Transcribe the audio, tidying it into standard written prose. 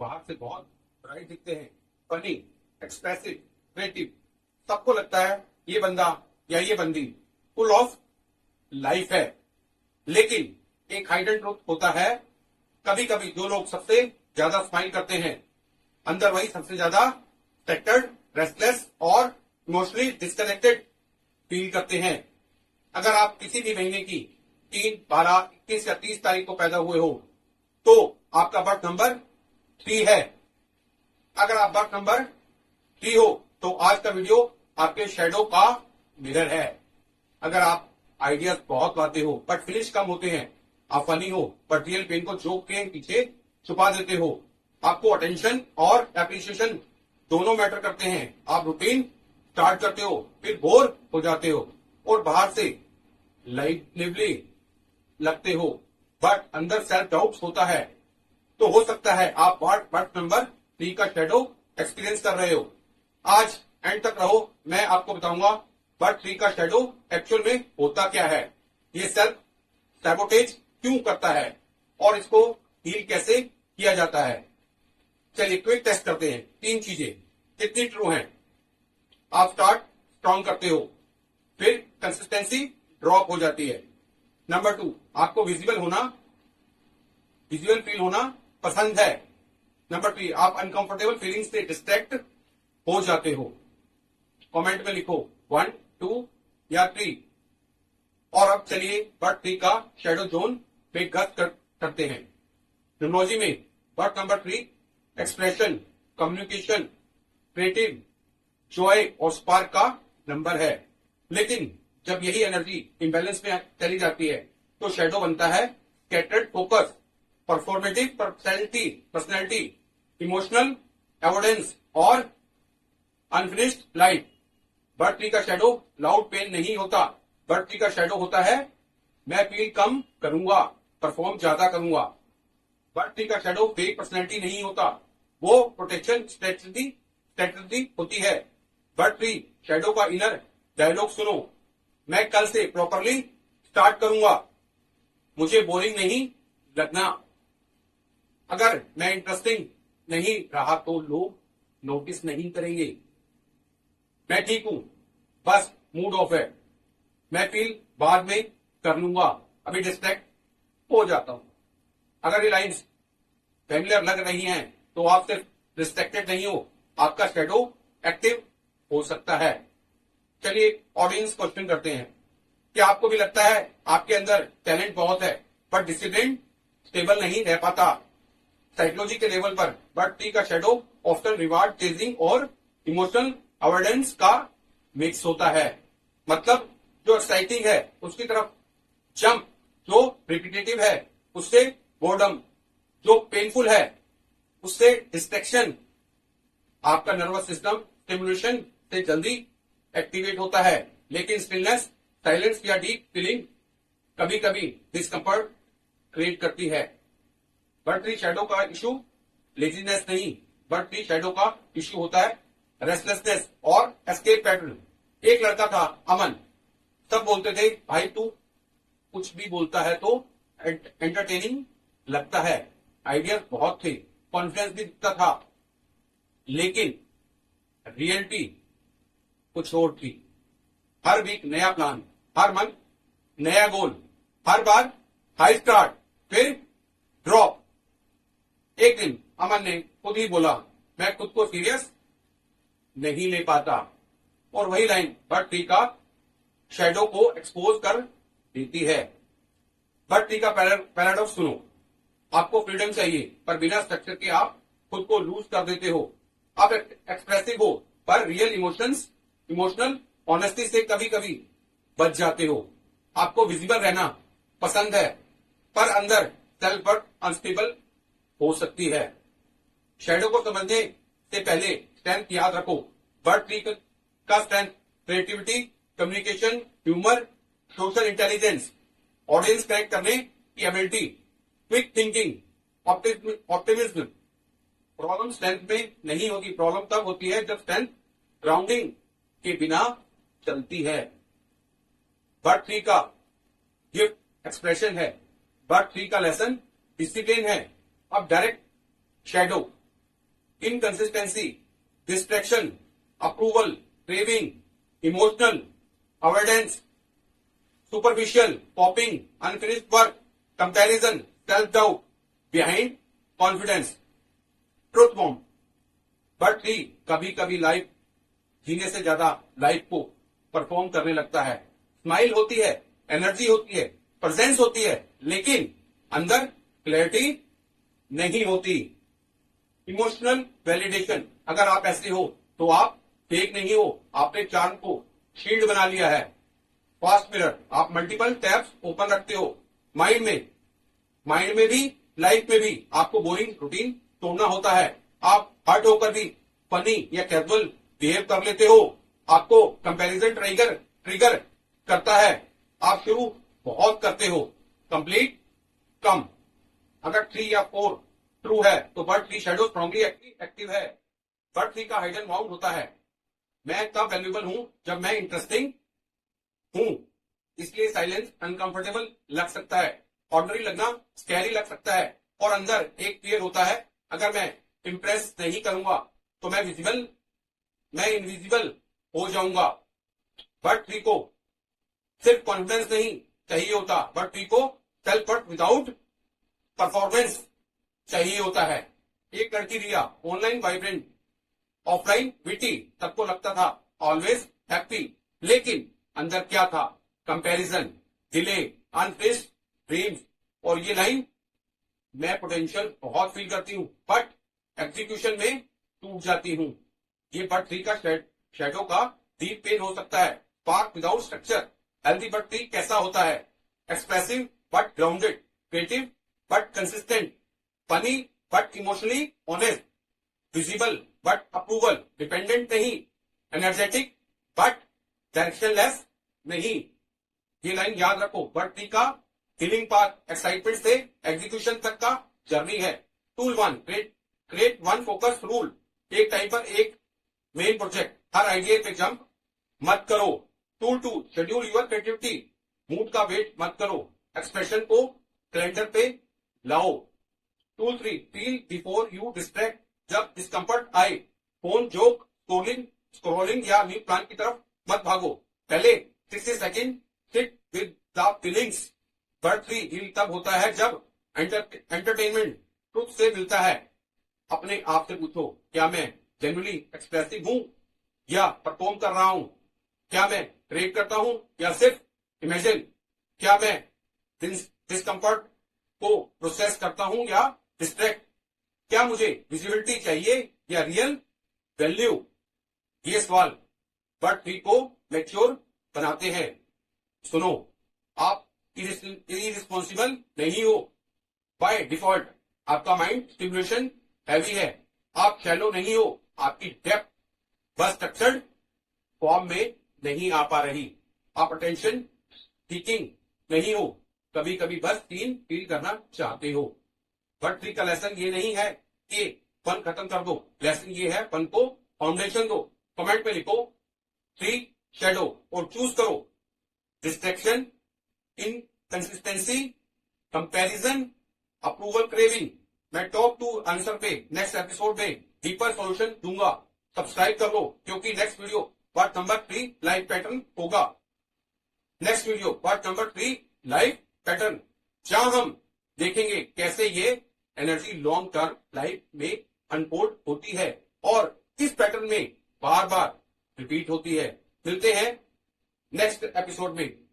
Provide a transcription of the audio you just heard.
बाहर से बहुत ब्राइट दिखते हैं, फनी, एक्सप्रेसिव, क्रिएटिव। सबको लगता है ये बंदा या ये बंदी फुल ऑफ लाइफ है। लेकिन एक हाइडन ट्रूथ होता है, कभी कभी जो लोग सबसे ज्यादा स्माइल करते हैं, अंदर वही सबसे ज्यादा स्ट्रक्चर्ड, रेस्टलेस और इमोशनली डिस्कनेक्टेड फील करते हैं। अगर आप किसी भी महीने की 3, 12, 21 या 30 तारीख को पैदा हुए हो तो आपका बर्थ नंबर 3 है। अगर आप बर्थ नंबर 3 हो तो आज का वीडियो आपके शैडो का मिरर है। अगर आप आइडियाज बहुत लाते हो बट फिनिश कम होते हैं, आप फनी हो बट रियल पेन को जोक के पीछे छुपा देते हो, आपको अटेंशन और एप्रिसिएशन दोनों मैटर करते हैं, आप रूटीन स्टार्ट करते हो फिर बोर हो जाते हो और बाहर से लिवली लगते हो बट अंदर सेल्फ डाउट होता है, तो हो सकता है आप बर्थ नंबर 3 का शैडो एक्सपीरियंस कर रहे हो। आज एंड तक रहो, मैं आपको बताऊंगा बर्थ 3 का शैडो एक्चुअल में होता क्या है, ये सेल्फ सैबोटेज क्यों करता है और इसको हील कैसे किया जाता है। चलिए क्विक टेस्ट करते हैं। 3 चीजें कितनी ट्रू हैं। आप स्टार्ट स्ट्रॉन्ग करते हो, फिर कंसिस्टेंसी ड्रॉप हो जाती है। नंबर 2, आपको विजुअल फील होना पसंद है। नंबर 3, आप अनकंफर्टेबल फीलिंग से डिस्ट्रैक्ट हो जाते हो। कमेंट में लिखो 1, 2 या 3। और अब चलिए बर्थ 3 का शैडो जोन पे करते हैं। न्यूमरोलॉजी में birth number 3 expression, communication, creative, Joy और स्पार्क का नंबर है। लेकिन जब यही एनर्जी इम्बैलेंस में चली जाती है तो शैडो बनता है scattered focus, performative personality, emotional avoidance और अनफिनिश्ड लाइफ। बर्थ 3 का शैडो लाउड पेन नहीं होता। बर्थ 3 का शैडो होता है मैं फील कम करूंगा, परफॉर्म ज्यादा करूंगा। बर्थ 3 का शैडो फेक पर्सनैलिटी नहीं होता, वो प्रोटेक्शन स्ट्रेटजी होती है। बर्थ 3 शैडो का इनर डायलॉग सुनो, मैं कल से प्रॉपरली स्टार्ट करूंगा, मुझे बोरिंग नहीं लगना। अगर मैं इंटरेस्टिंग नहीं रहा तो लोग नोटिस नहीं करेंगे। मैं ठीक हूं, बस मूड ऑफ है, मैं फील बाद में कर लूंगा, अभी डिस्ट्रैक्ट हो जाता हूं। अगर ये लाइन्स फैमिलियर लग रही हैं तो आप सिर्फ डिस्ट्रैक्टेड नहीं हो, आपका शैडो एक्टिव हो सकता है। चलिए ऑडियंस क्वेश्चन करते हैं। क्या आपको भी लगता है आपके अंदर टैलेंट बहुत है पर डिसिप्लिन स्टेबल नहीं रह पाता। साइकोलॉजी के लेवल पर बर्थ 3 का शैडो ऑफ्टन रिवार्ड चेजिंग और इमोशनल अवॉइडेंस का मिक्स होता है। मतलब जो एक्साइटिंग है उसकी तरफ जंप, जो रिपीटेटिव है उससे बोर्डम, जो पेनफुल है उससे डिस्ट्रैक्शन। आपका नर्वस सिस्टम स्टिमुलेशन से जल्दी एक्टिवेट होता है, लेकिन स्टिलनेस, साइलेंस या डीप फीलिंग कभी कभी डिस्कम्फर्ट क्रिएट करती है। बर्थ 3 शैडो का इशू लेजीनेस नहीं, बर्थ 3 शैडो का इशू होता है रेस्टलेसनेस और एस्केप पैटर्न। एक लड़का था अमन, सब बोलते थे भाई तू कुछ भी बोलता है तो एंटरटेनिंग लगता है, आइडिया बहुत थे, कॉन्फिडेंस भी दिखता था, लेकिन रियलिटी कुछ और थी। हर वीक नया प्लान, हर मंथ नया गोल, हर बार हाई स्टार्ट फिर ड्रॉप। एक दिन अमन ने खुद ही बोला मैं खुद को सीरियस नहीं ले पाता, और वही लाइन बर्थ 3 का शैडो को एक्सपोज कर देती है। बर्थ 3 का पैराडॉक्स सुनो, आपको फ्रीडम चाहिए पर बिना स्ट्रक्चर के आप खुद को लूज कर देते हो। आप एक्सप्रेसिव हो पर रियल इमोशनल ऑनेस्टी से कभी कभी बच जाते हो। आपको विजिबल रहना पसंद है पर अंदर सेल्फ वर्थ अनस्टेबल हो सकती है। शैडो को समझने से पहले स्ट्रेंथ याद रखो। बर्थ 3 का strength creativity, communication, humour, social intelligence, audience connect करने की ability, quick thinking, optimism. Problem strength में नहीं होती, प्रॉब्लम तब होती है जब स्ट्रेंथ ग्राउंडिंग के बिना चलती है। बर्थ 3 का गिफ्ट एक्सप्रेशन है, बर्थ 3 का लेसन डिसिप्लिन है। अब direct shadow inconsistency, distraction, approval, craving, emotional, avoidance, superficial, popping, unfinished work, comparison, self doubt, behind confidence, truth bomb. But भी कभी कभी लाइफ जीने से ज्यादा लाइफ को परफॉर्म करने लगता है। स्माइल होती है, एनर्जी होती है, प्रेजेंस होती है, लेकिन अंदर क्लैरिटी नहीं होती। इमोशनल वैलिडेशन, अगर आप ऐसे हो तो आप फेक नहीं हो, आपने चार्म को शील्ड बना लिया है। फास्ट मिरर, आप मल्टीपल टैब्स ओपन रखते हो। माइंड में भी लाइफ में भी आपको बोरिंग रूटीन तोड़ना होता है। आप हर्ट होकर भी फनी या कैजुअल बिहेव कर लेते हो। आपको कंपैरिजन ट्रिगर करता है। आप शुरू बहुत करते हो, कंप्लीट कम। अगर 3 या 4 ट्रू है तो बर्ड 3 शैडो स्ट्रॉन्गली एक्टिव है। बर्ड 3 का हाइडन माउंट होता है, मैं तब वैल्यूएबल हूं जब मैं इंटरेस्टिंग हूं। इसलिए साइलेंस अनकंफर्टेबल लग सकता है, ऑर्डनरी लगना स्कैरी लग सकता है, और अंदर एक फियर होता है, अगर मैं इंप्रेस नहीं करूंगा तो मैं इनविजिबल हो जाऊंगा। बट 3 को सिर्फ कॉन्फिडेंस नहीं चाहिए होता, बट 3 को सेल्फ वर्थ विदाउट परफॉर्मेंस चाहिए होता है। एक लड़की रिया, ऑनलाइन वाइब्रेंट, ऑफलाइन विटी, सबको लगता था ऑलवेज हैप्पी, लेकिन अंदर क्या था? Comparison, delay, unfinished dreams. और ये लाइन, मैं पोटेंशियल बहुत फील करती हूँ बट एग्जीक्यूशन में टूट जाती हूँ। ये बट 3 का शैडो का डीप पेन हो सकता है। Spark without structure, healthy but 3 कैसा होता है? Expressive but grounded, creative but consistent, funny but emotionally honest, visible but approval, dependent नहीं, एनर्जेटिक बट डायरेक्शनलेस नहीं। ये लाइन याद रखो, बट 3 का फीलिंग पाथ एक्साइटमेंट से एग्जीक्यूशन तक का जर्नी है। Tool 1, create one focus rule, एक टाइम पर एक मेन प्रोजेक्ट, हर आइडिया पे जंप मत करो। Tool 2, schedule your creativity, mood का वेट मत करो, एक्सप्रेशन को कैलेंडर पे लाओ। Tool 3, feel before you distract, जब डिस्कम्फर्ट आए फोन, जोक, स्क्रोलिंग या न्यू प्लान की तरफ मत भागो, पहले 60 second sit with the feelings. Bird 3 heal तब होता है जब एंटरटेनमेंट ट्रुथ से मिलता है। अपने आप से पूछो, क्या मैं जेन्युइनली एक्सप्रेसिव हूं या परफॉर्म कर रहा हूं? क्या मैं क्रिएट करता हूं या सिर्फ इमेजिन? क्या मैं डिस्कम्फर्ट को प्रोसेस करता हूं या डिस्ट्रैक्ट? क्या मुझे विजिबिलिटी चाहिए या रियल वैल्यू? ये सवाल बर्ड 3 को मैच्योर बनाते हैं। सुनो, आप इरिस्पॉन्सिबल नहीं हो बाय डिफॉल्ट। आपका माइंड स्टिमुलेशन हैवी है। आप शैलो नहीं हो, आपकी डेप्थ बस स्ट्रक्चर्ड फॉर्म में नहीं आ पा रही। आप अटेंशन सीकिंग नहीं हो, कभी कभी बस सीन फील करना चाहते हो। बट 3 का लेसन ये नहीं है कि फन खत्म कर दो, लेसन ये है फन को फाउंडेशन दो। कमेंट में लिखो 3 शैडो और चूज करो distraction, inconsistency, comparison, approval, craving. मैं टॉप 2 आंसर पे नेक्स्ट एपिसोड में डीपर सॉल्यूशन दूंगा। सब्सक्राइब कर लो, क्योंकि next video part number 3 life pattern होगा। Next video part number 3 life pattern, जहां हम देखेंगे कैसे ये एनर्जी लॉन्ग टर्म लाइफ में अनफोल्ड होती है और इस पैटर्न में बार बार रिपीट होती है। मिलते हैं नेक्स्ट एपिसोड में।